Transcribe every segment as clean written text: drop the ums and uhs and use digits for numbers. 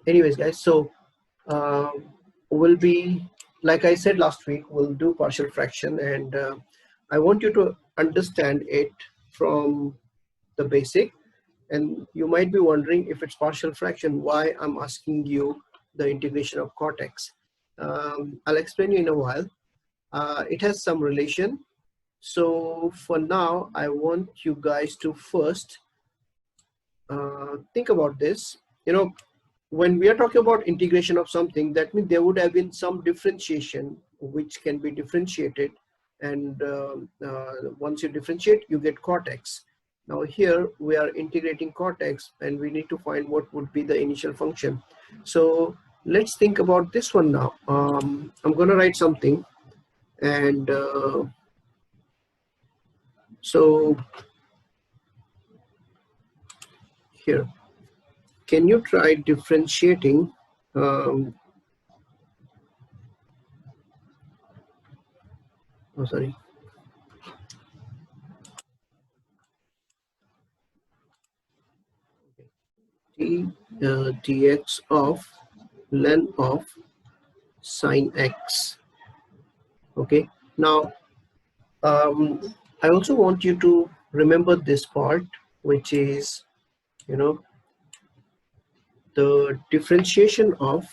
anyways guys, so we'll be, like I said last week, we'll do partial fraction, and I want you to understand it from the basic. And you might be wondering, if it's partial fraction, why I'm asking you the integration of cot x. I'll explain you in a while. It has some relation. So for now, I want you guys to first think about this. You know, when we are talking about integration of something, that means there would have been some differentiation which can be differentiated, and once you differentiate, you get cot x. Now here we are integrating cot x, and we need to find what would be the initial function. So let's think about this one now. I'm going to write something, and so here, can you try differentiating oh sorry, dx of len of sine x. Okay, now I also want you to remember this part, which is, you know, the differentiation of,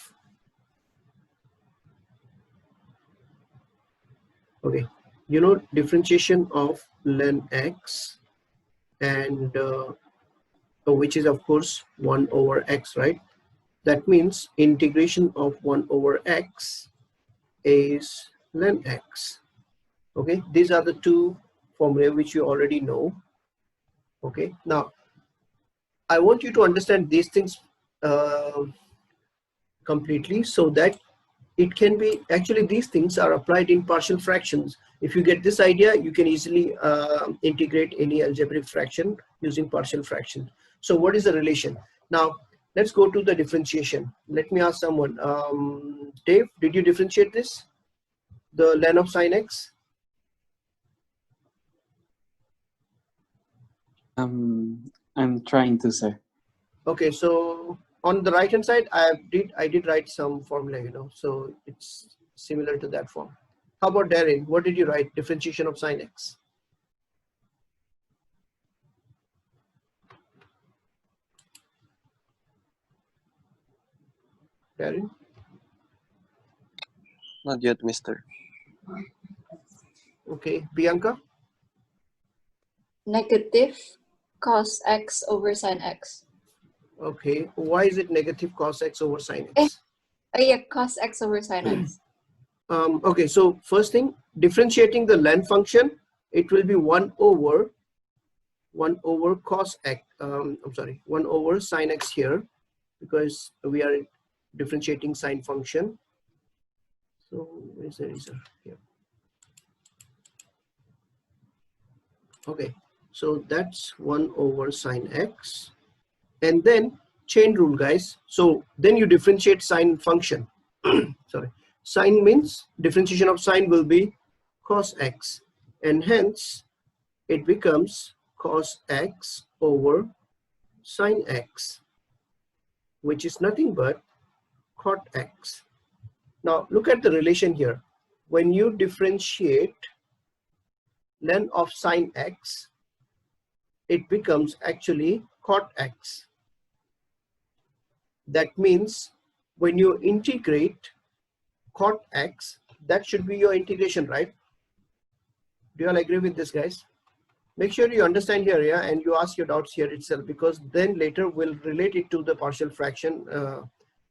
okay, you know, differentiation of len x, and which is of course 1 over x, right? That means integration of 1 over x is len x. Okay, these are the two formulae which you already know. Okay, now I want you to understand these things completely, so that it can be, actually these things are applied in partial fractions. If you get this idea, you can easily integrate any algebraic fraction using partial fraction. So what is the relation? Now let's go to the differentiation. Let me ask someone, Dave, did you differentiate this, the len of sine x? I'm trying to, sir. Okay, so on the right hand side, I did write some formula, you know, so it's similar to that form. How about Darren? What did you write? Differentiation of sine x. Darren? Not yet, mister. Okay, Bianca? Negative cos x over sine x. Okay, why is it negative cos x over sine x? Yeah, cos x over sine x. Okay, so first thing, differentiating the len function, it will be 1 over cos x, I'm sorry, 1 over sine x here, because we are differentiating sine function. So where's the answer here? Okay, so that's 1 over sine x, and then chain rule, guys. So then you differentiate sine function. Sorry, sine means differentiation of sine will be cos x, and hence it becomes cos x over sine x, which is nothing but cot x. Now look at the relation here. When you differentiate len of sine x, it becomes actually cot x. That means when you integrate cot x, that should be your integration, right? Do you all agree with this, guys? Make sure you understand here, yeah, and you ask your doubts here itself, because then later we'll relate it to the partial fraction,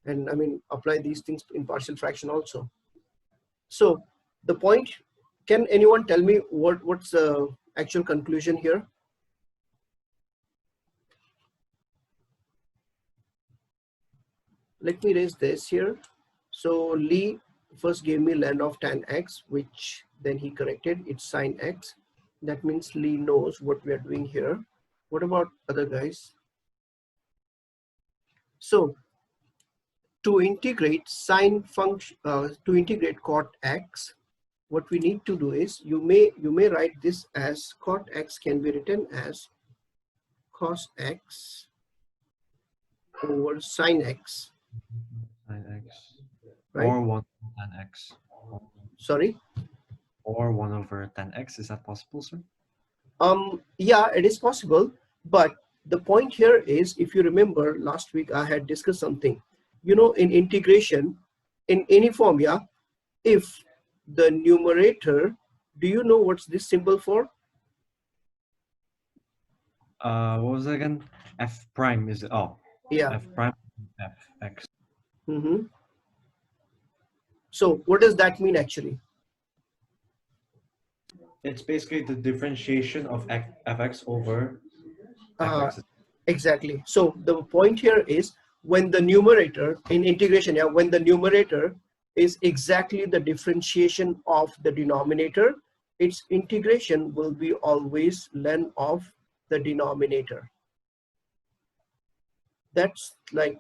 and I mean apply these things in partial fraction also. So the point, can anyone tell me what's the actual conclusion here? Let me raise this here. So Lee first gave me len of tan x, which then he corrected, it's sine x. That means Lee knows what we are doing here. What about other guys? So to integrate sine function, to integrate cot x, what we need to do is, you may write this as cot x can be written as cos x over sine x. Sine x. right? Or 1 over tan x. Sorry. Or 1 over tan x. Is that possible, sir? Yeah, it is possible, but the point here is, if you remember last week I had discussed something, you know, in integration in any form, yeah, if the numerator, do you know what's this symbol for? What was it again? F prime is it? Oh, Yeah. F prime F x. Mm-hmm. So what does that mean actually? It's basically the differentiation of fx over fx. Exactly. So the point here is, when the numerator in integration, yeah, when the numerator is exactly the differentiation of the denominator, its integration will be always ln of the denominator. That's like,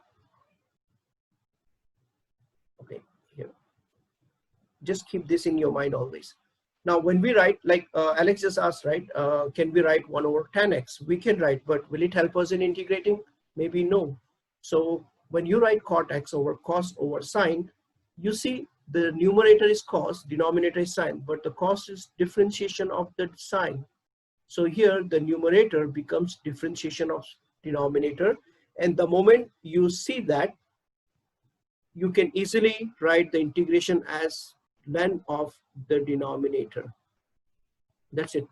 okay, here. Just keep this in your mind always. Now, when we write, like Alex just asked, right, can we write 1 over tan x? We can write, but will it help us in integrating? Maybe no. So when you write cot x over cos over sine, you see the numerator is cos, denominator is sine, but the cos is differentiation of the sine. So here the numerator becomes differentiation of denominator. And the moment you see that, you can easily write the integration as ln of the denominator. That's it.